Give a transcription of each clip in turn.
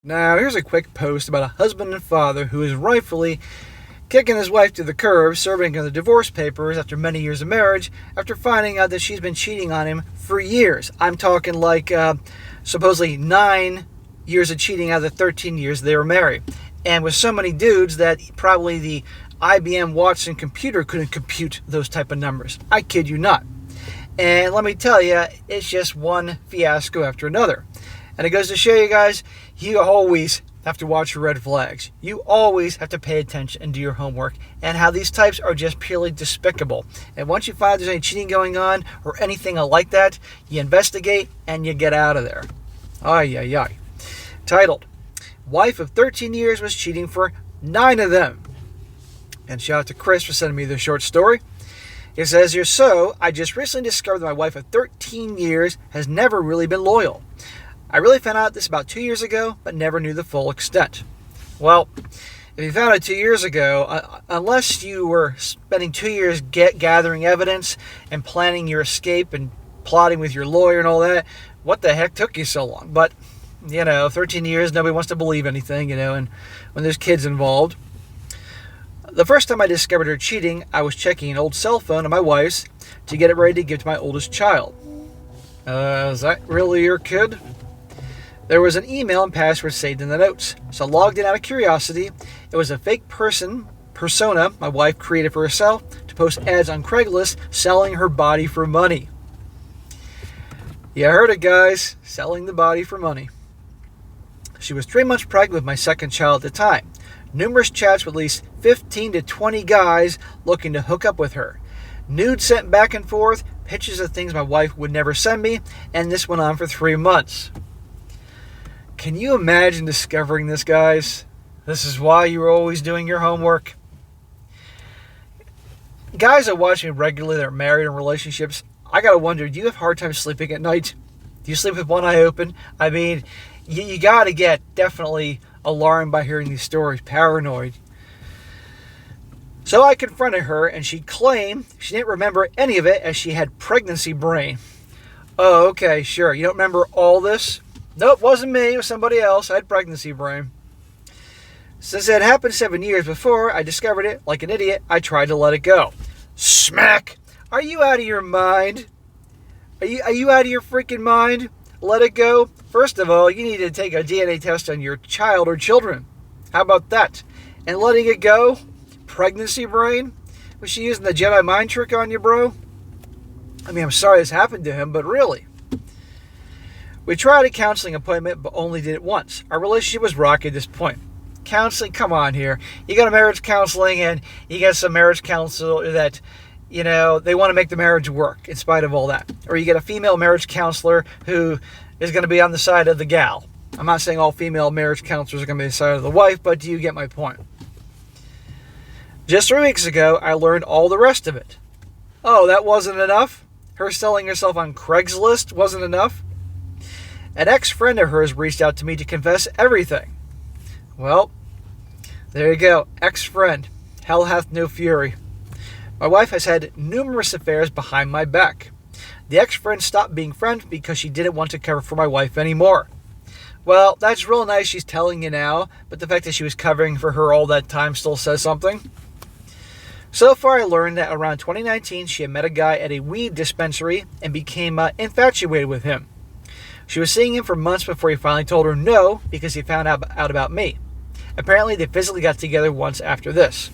Now, here's a quick post about a husband and father who is rightfully kicking his wife to the curb, serving her the divorce papers after many years of marriage, after finding out that she's been cheating on him for years. I'm talking like supposedly 9 years of cheating out of the 13 years they were married. And with so many dudes that probably the IBM Watson computer couldn't compute those type of numbers. I kid you not. And let me tell you, it's just one fiasco after another. And it goes to show you guys, you always have to watch your red flags. You always have to pay attention and do your homework, and how these types are just purely despicable. And once you find there's any cheating going on or anything like that, you investigate and you get out of there. Ay, ay, ay. Titled, Wife of 13 years was cheating for 9 of them. And shout out to Chris for sending me the short story. It says here, so I just recently discovered that my wife of 13 years has never really been loyal. I really found out this about 2 years ago, but never knew the full extent. Well, if you found out 2 years ago, unless you were spending 2 years gathering evidence and planning your escape and plotting with your lawyer and all that, what the heck took you so long? But, 13 years, nobody wants to believe anything, and when there's kids involved. The first time I discovered her cheating, I was checking an old cell phone of my wife's to get it ready to give to my oldest child. Is that really your kid? There was an email and password saved in the notes, so I logged in out of curiosity. It was a fake persona my wife created for herself to post ads on Craigslist selling her body for money. Yeah, I heard it, guys. Selling the body for money. She was 3 months pregnant with my second child at the time. Numerous chats with at least 15 to 20 guys looking to hook up with her. Nudes sent back and forth, pictures of things my wife would never send me, and this went on for 3 months. Can you imagine discovering this, guys? This is why you're always doing your homework. Guys that watch me regularly that are married in relationships, I gotta wonder, do you have a hard time sleeping at night? Do you sleep with one eye open? I mean, you gotta get definitely alarmed by hearing these stories, paranoid. So I confronted her, and she claimed she didn't remember any of it as she had pregnancy brain. Oh, okay, sure. You don't remember all this? Nope, wasn't me. It was somebody else. I had pregnancy brain. Since it had happened 7 years before I discovered it, like an idiot, I tried to let it go. Smack! Are you out of your mind? Are you out of your freaking mind? Let it go? First of all, you need to take a DNA test on your child or children. How about that? And letting it go? Pregnancy brain? Was she using the Jedi mind trick on you, bro? I mean, I'm sorry this happened to him, but really. We tried a counseling appointment, but only did it once. Our relationship was rocky at this point. Counseling? Come on here. You got a marriage counseling, and you get some marriage counselor that, they want to make the marriage work in spite of all that. Or you get a female marriage counselor who is going to be on the side of the gal. I'm not saying all female marriage counselors are going to be on the side of the wife, but do you get my point? Just 3 weeks ago, I learned all the rest of it. Oh, that wasn't enough? Her selling herself on Craigslist wasn't enough? An ex-friend of hers reached out to me to confess everything. Well, there you go. Ex-friend. Hell hath no fury. My wife has had numerous affairs behind my back. The ex-friend stopped being friends because she didn't want to cover for my wife anymore. Well, that's real nice she's telling you now, but the fact that she was covering for her all that time still says something. So far, I learned that around 2019, she had met a guy at a weed dispensary and became infatuated with him. She was seeing him for months before he finally told her no because he found out about me. Apparently, they physically got together once after this.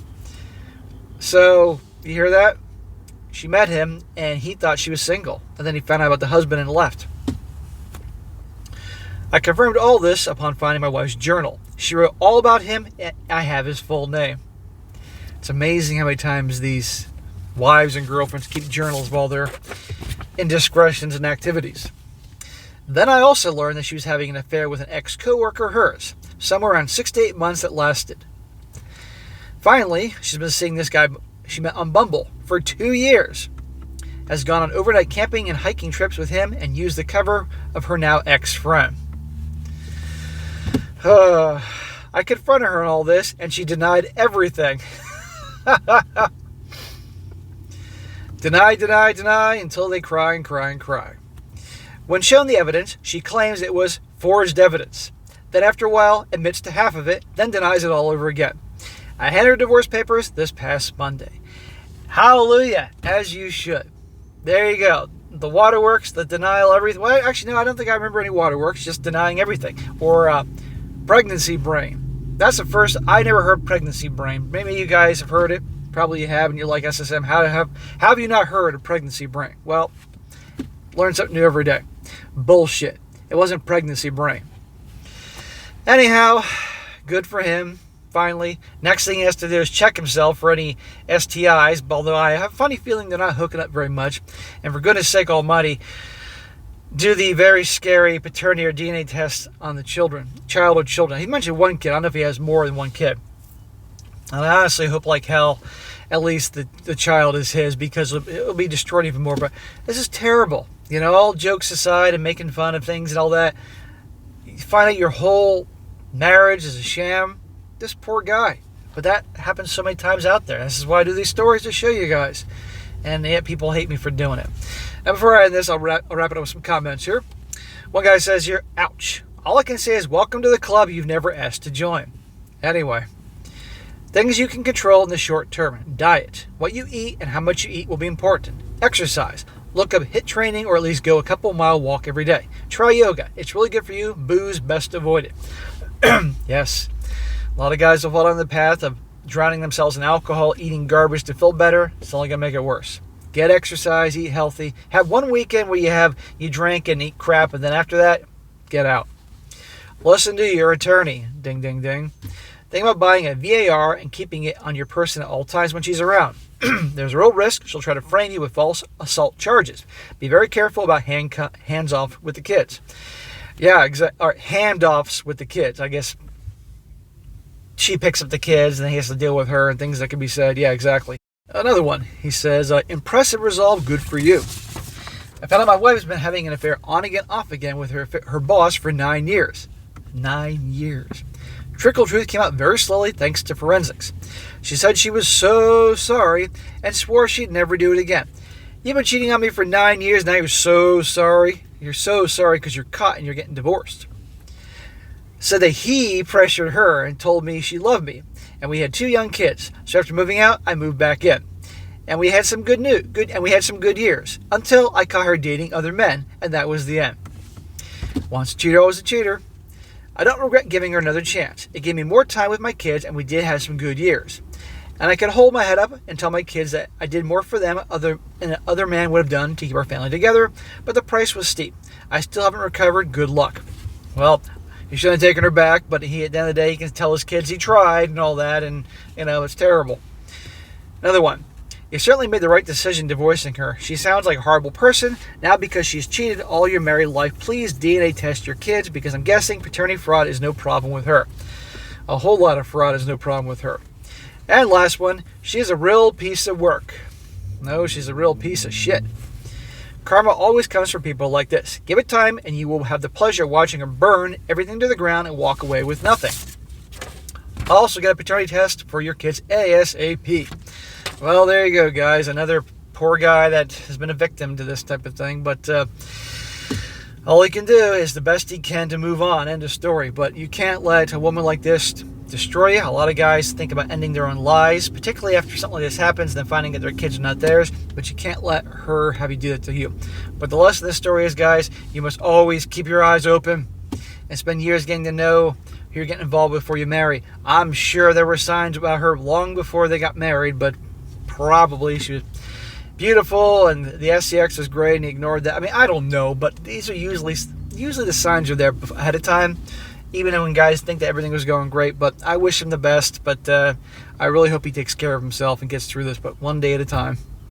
So, you hear that? She met him, and he thought she was single. And then he found out about the husband and left. I confirmed all this upon finding my wife's journal. She wrote all about him, and I have his full name. It's amazing how many times these wives and girlfriends keep journals while they're indiscretions and activities. Then I also learned that she was having an affair with an ex-coworker of hers, somewhere around 6 to 8 months that lasted. Finally, she's been seeing this guy she met on Bumble for 2 years, has gone on overnight camping and hiking trips with him, and used the cover of her now ex-friend. I confronted her on all this, and she denied everything. Deny until they cry and cry and cry. When shown the evidence, she claims it was forged evidence. then after a while admits to half of it, then denies it all over again. I handed her divorce papers this past Monday. Hallelujah, as you should. There you go. The waterworks, the denial, everything. Well, actually, no, I don't think I remember any waterworks, just denying everything. Or pregnancy brain. That's the first. I never heard pregnancy brain. Maybe you guys have heard it. Probably you have, and you're like, SSM, how have you not heard of pregnancy brain? Well, learn something new every day. Bullshit. It wasn't pregnancy brain. Anyhow, good for him. Finally, next thing he has to do is check himself for any STIs, although I have a funny feeling they're not hooking up very much. And for goodness sake almighty, do the very scary paternity or DNA test on the children, child or children. He mentioned one kid. I don't know if he has more than one kid. And I honestly hope like hell at least the child is his, because it'll be destroyed even more. But this is terrible. You know, all jokes aside and making fun of things and all that, you find out your whole marriage is a sham. This poor guy. But that happens so many times out there. This is why I do these stories, to show you guys. And yet people hate me for doing it. And before I end this, I'll wrap it up with some comments here. One guy says here, ouch. All I can say is welcome to the club you've never asked to join. Anyway, things you can control in the short term. Diet. What you eat and how much you eat will be important. Exercise. Look up HIIT training, or at least go a couple mile walk every day. Try yoga. It's really good for you. Booze, best avoid it. Yes. A lot of guys have fallen on the path of drowning themselves in alcohol, eating garbage to feel better. It's only going to make it worse. Get exercise, eat healthy. Have one weekend where you drink and eat crap, and then after that, get out. Listen to your attorney. Ding, ding, ding. Think about buying a VAR and keeping it on your person at all times when she's around. There's a real risk she'll try to frame you with false assault charges. Be very careful about hands-off with the kids. Yeah, exactly. Or handoffs with the kids, I guess. She picks up the kids and he has to deal with her and things that can be said. Yeah, exactly. Another one. He says, impressive resolve, good for you. I found out my wife has been having an affair on again, off again with her boss for 9 years. 9 years. Trickle truth came out very slowly thanks to forensics. She said she was so sorry and swore she'd never do it again. You've been cheating on me for 9 years, now you're so sorry. You're so sorry because you're caught and you're getting divorced. Said that he pressured her and told me she loved me, and we had 2 young kids. So after moving out, I moved back in, and we had some good years until I caught her dating other men, and that was the end. Once a cheater, always a cheater. I don't regret giving her another chance. It gave me more time with my kids, and we did have some good years. And I could hold my head up and tell my kids that I did more for them than other man would have done to keep our family together, but the price was steep. I still haven't recovered. Good luck. Well, he shouldn't have taken her back, but at the end of the day, he can tell his kids he tried and all that, and, it's terrible. Another one. You certainly made the right decision divorcing her. She sounds like a horrible person. Now, because she's cheated all your married life, please DNA test your kids, because I'm guessing paternity fraud is no problem with her. A whole lot of fraud is no problem with her. And last one. She's a real piece of work. No, she's a real piece of shit. Karma always comes for people like this. Give it time, and you will have the pleasure of watching her burn everything to the ground and walk away with nothing. Also, get a paternity test for your kids ASAP. Well, there you go, guys. Another poor guy that has been a victim to this type of thing. But all he can do is the best he can to move on. End of story. But you can't let a woman like this destroy you. A lot of guys think about ending their own lives, particularly after something like this happens, then finding that their kids are not theirs. But you can't let her have you do that to you. But the lesson of this story is, guys, you must always keep your eyes open and spend years getting to know who you're getting involved with before you marry. I'm sure there were signs about her long before they got married, but probably she was beautiful and the SCX was great and he ignored that. I mean, I don't know, but these are usually the signs are there ahead of time, even when guys think that everything was going great. But I wish him the best, but I really hope he takes care of himself and gets through this, but one day at a time.